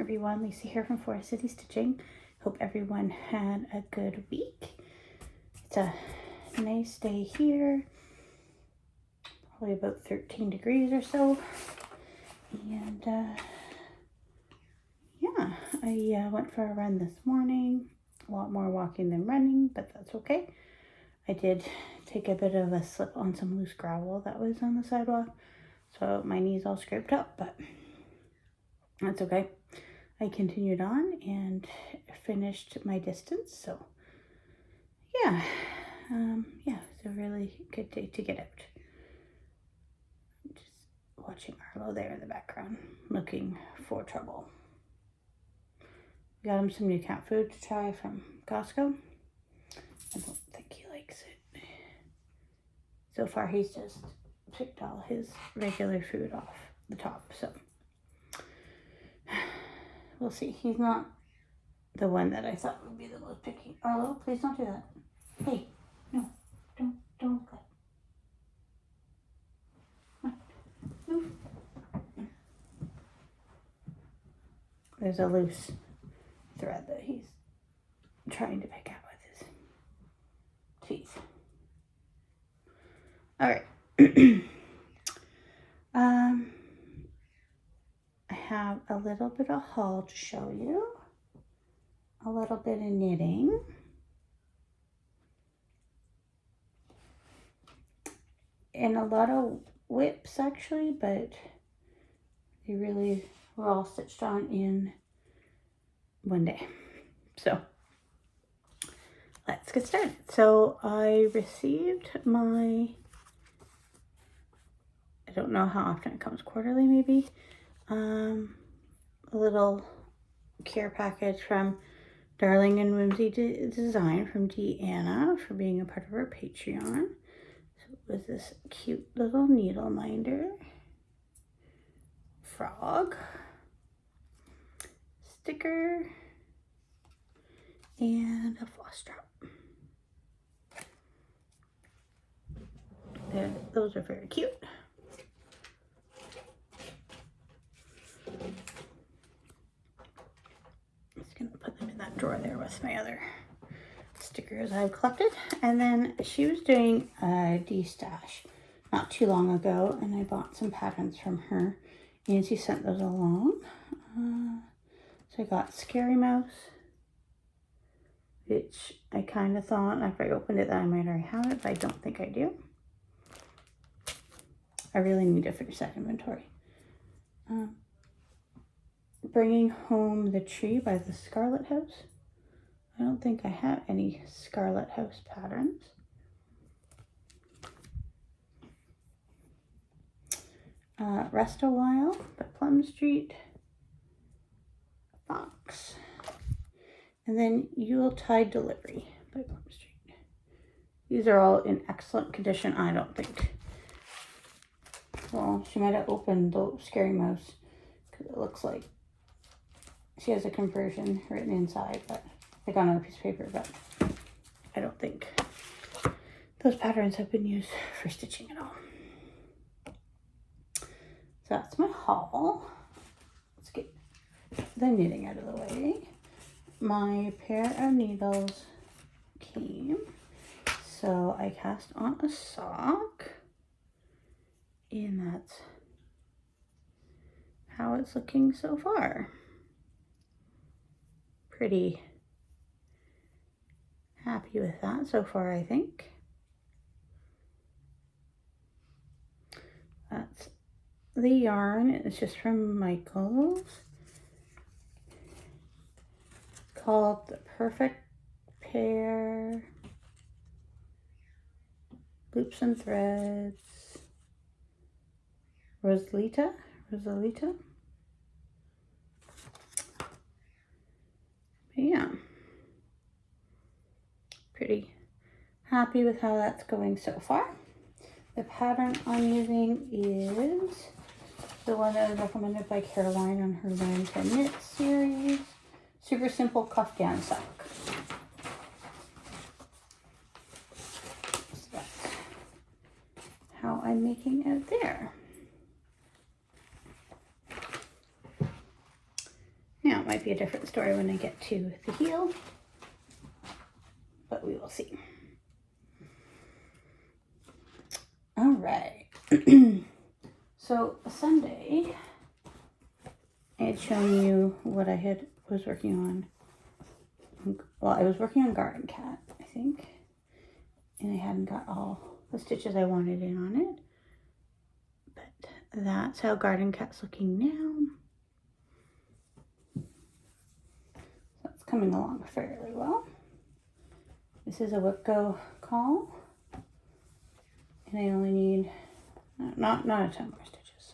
everyone, Lisa here from Forest City Stitching. Hope everyone had a good week. It's a nice day here, probably about 13 degrees or so. And yeah, I went for a run this morning. A lot more walking than running, but that's okay. I did take a bit of a slip on some loose gravel that was on the sidewalk, so my knee's all scraped up, but that's okay. I continued on and finished my distance, so yeah, it's a really good day to get out. Just watching Arlo there in the background, looking for trouble. Got him some new cat food to try from Costco. I don't think he likes it. So far, he's just picked all his regular food off the top, so we'll see. He's not the one that I thought would be the most picky. Arlo, please don't do that. Hey, no, don't look at it. Move. There's a loose thread that he's trying to pick out with his teeth. All right. I have a little bit of haul to show you. A little bit of knitting. And a lot of whips actually, but they really were all stitched on in one day. So let's get started. So I received my, I don't know how often it comes, quarterly maybe, a little care package from Darling and Whimsy Design from Deanna for being a part of our Patreon. So it was this cute little needle minder, frog, sticker, and a floss drop. Those are very cute. I'm just gonna put them in that drawer there with my other stickers I've collected. And then she was doing a de-stash not too long ago, and I bought some patterns from her, and she sent those along. So I got Scary Mouse, which I kind of thought after I opened it that I might already have it, but I don't think I do. I really need to finish that inventory. Bringing Home the Tree by the Scarlet House. I don't think I have any Scarlet House patterns. Rest a While by Plum Street. Fox. And then Yuletide Delivery by Plum Street. These are all in excellent condition, I don't think. Well, she might have opened the Scary Mouse because it looks like she has a conversion written inside, but like on a piece of paper, but I don't think those patterns have been used for stitching at all. So that's my haul. Let's get the knitting out of the way. My pair of needles came, so I cast on a sock, and that's how it's looking so far. Pretty happy with that so far, I think. That's the yarn. It's just from Michaels. It's called the Perfect Pair Loops and Threads. Rosalita. Yeah, pretty happy with how that's going so far. The pattern I'm using is the one that was recommended by Caroline on her Learn to Knit series. Super simple caftan sock. So that's how I'm making out there. Now, it might be a different story when I get to the heel, but we will see. All right. So Sunday, I had shown you what I was working on. Well, I was working on Garden Cat, I think, and I hadn't got all the stitches I wanted in on it. But that's how Garden Cat's looking now. That's coming along fairly well. This is a Whipco call, and I only need not a ton more stitches.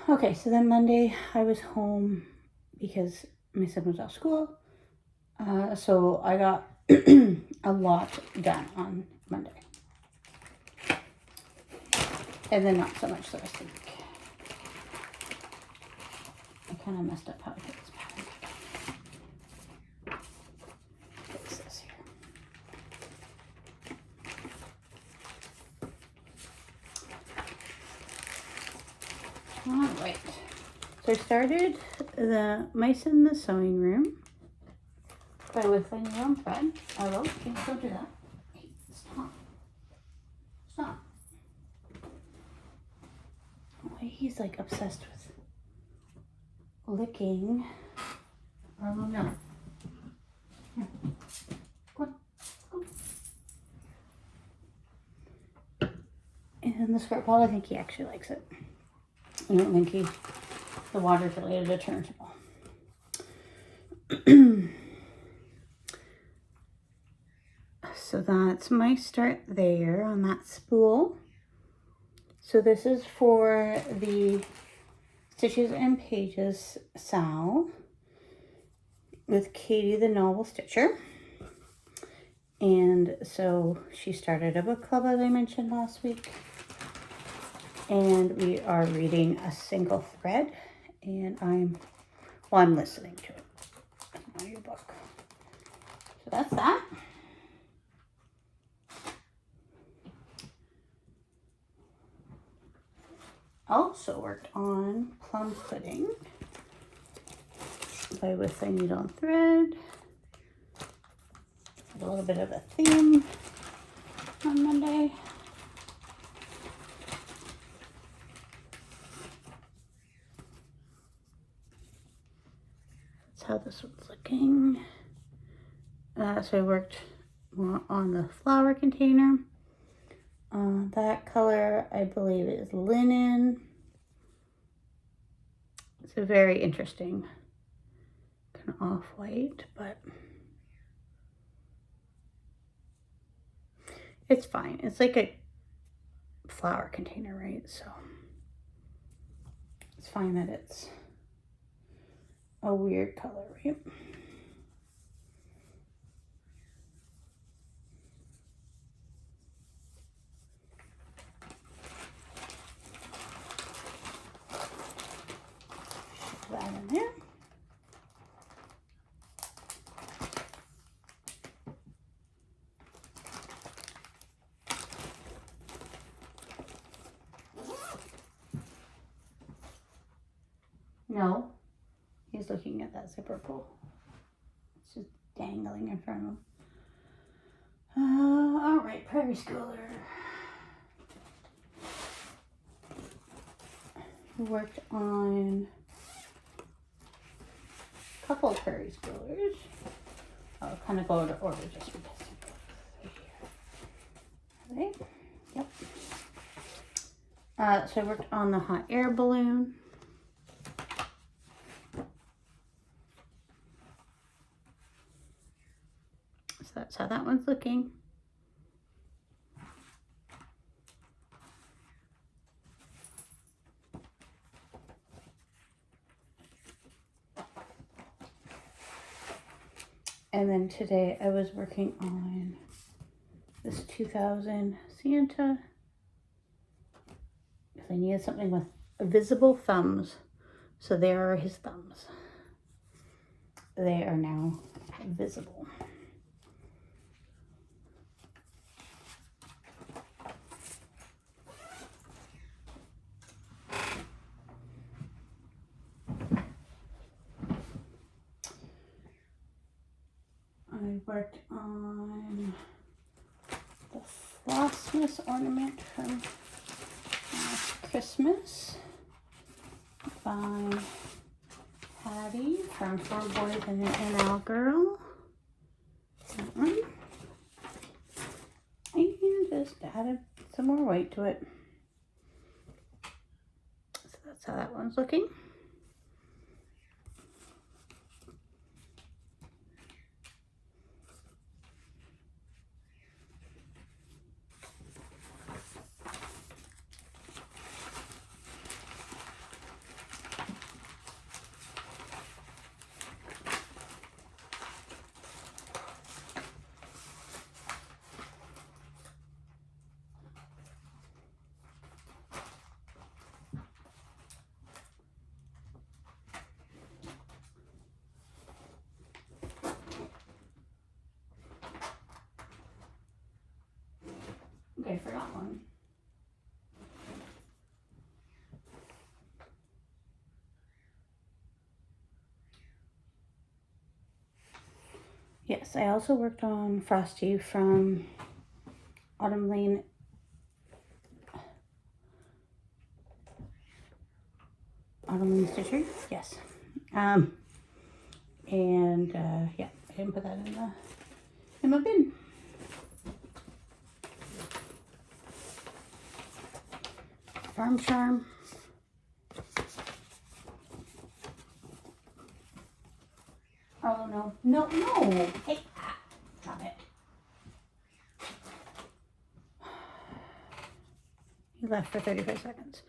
Okay, so then Monday I was home because my son was off school. So I got a lot done on Monday. And then not so much the rest of the week. I kind of messed up how I put this pattern. Fix this here. All right. So I started the Mice in the Sewing Room by Whistling Your Own Thread. Oh, don't do that. Hey, stop. Stop. Why he's like obsessed with licking our little milk. Here. Go on. Go. And the squirt ball, I think he actually likes it. I don't think the water's really a deterrent at all. So that's my start there on that spool. So this is for the Stitches and Pages SAL with Katie the Novel Stitcher. And so she started a book club, as I mentioned last week. And we are reading a single thread. And I'm listening to it. It's not your book. So that's that. Also worked on Plum Pudding by Whistling Needle and Thread. A little bit of a theme on Monday. That's how this one's looking. So I worked more on the flower container. That color, I believe, is linen. It's a very interesting kind of off-white, but it's fine. It's like a flower container, right? So it's fine that it's a weird color, right? That in there. No, he's looking at that zipper pull. It's just dangling in front of him. All right, Prairie Schooler. We worked on a couple of Prairie Schoolers. I'll kind of go out of order just because. Right? Yep. So I worked on the hot air balloon. So that's how that one's looking. And then today I was working on this 2000 Santa. Because I needed something with visible thumbs. So there are his thumbs. They are now visible. worked on the Flossmas ornament from Christmas by Patty from 4 Boys and an NL Girl. That one. And just added some more white to it. So that's how that one's looking. Okay, forgot one. Yes, I also worked on Frosty from Autumn Lane. Autumn Lane Stitcher, yes. Yeah, I didn't put that in my bin. Farm Charm. Oh no, no, no! Hey, drop it. You left for 35 seconds.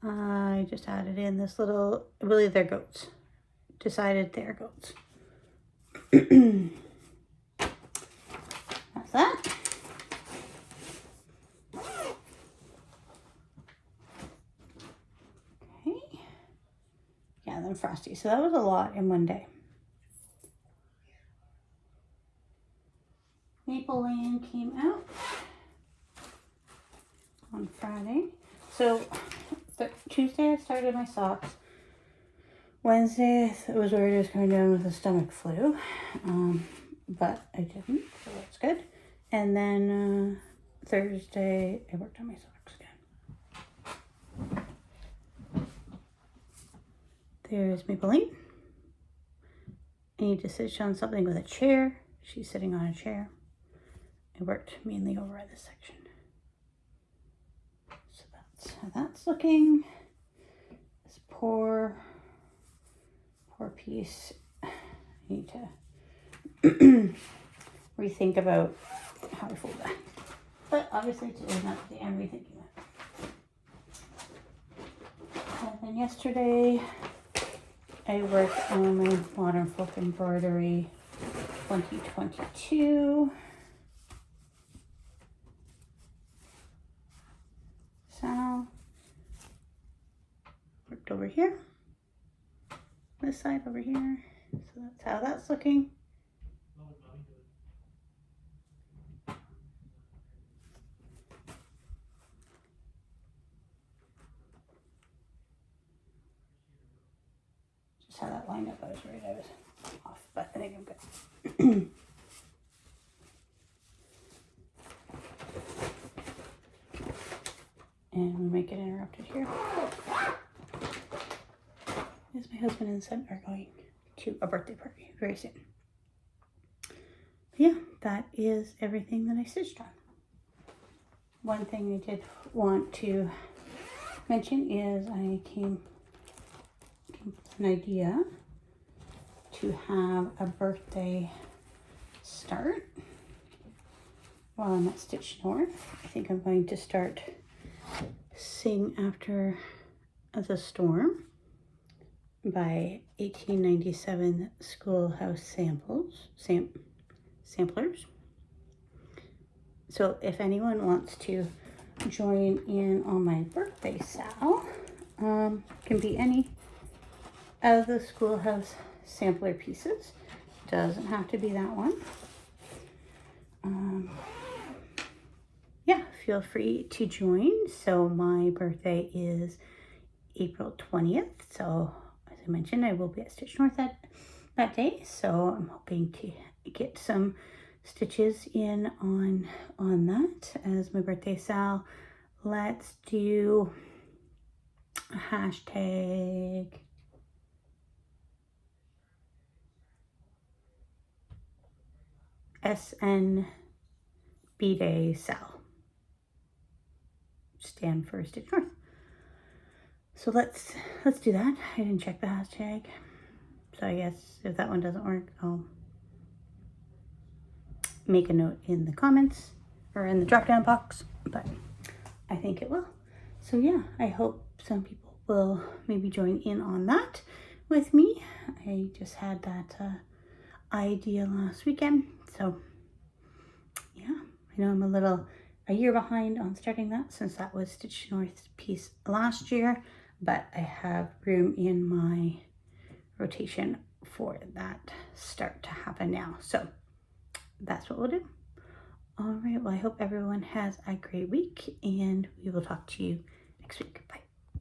I just added in this little, I believe they're goats. Decided they're goats. That's that. Okay. Yeah, then Frosty. So that was a lot in one day. Maple Lane came out on Friday. So Tuesday I started my socks. Wednesday I was worried I was coming down with a stomach flu, but I didn't, so that's good. And then Thursday I worked on my socks again. There's Maple Lane. I need to sit on something with a chair. She's sitting on a chair. I worked mainly over this section. So that's how that's looking. This poor piece. I need to rethink about how I fold that. But obviously today's not the day I'm rethinking that. And then yesterday I worked on my Modern Folk Embroidery 2022. So, worked over here, this side over here, so that's how that's looking. Just how that lined up, I was worried I was off, but I think I'm good. And we might get interrupted here. As my husband and son are going to a birthday party very soon. But yeah, that is everything that I stitched on. One thing I did want to mention is I came with an idea to have a birthday start while I'm at Stitch North. I think I'm going to start Sing After the Storm by 1897 Schoolhouse Samplers. So if anyone wants to join in on my birthday sal, can be any of the Schoolhouse Sampler pieces. Doesn't have to be that one. Yeah, feel free to join. So my birthday is April 20th. So as I mentioned, I will be at Stitch North that day. So I'm hoping to get some stitches in on that as my birthday sal. Let's do a hashtag SNB Day Sal. Stand for Stitch North. So let's do that. I didn't check the hashtag, so I guess if that one doesn't work, I'll make a note in the comments or in the drop down box, but I think it will. So yeah, I hope some people will maybe join in on that with me. I just had that idea last weekend, so yeah, I know I'm a year behind on starting that since that was Stitch North's piece last year, but I have room in my rotation for that start to happen now. So that's what we'll do. All right, well, I hope everyone has a great week, and we will talk to you next week. Bye.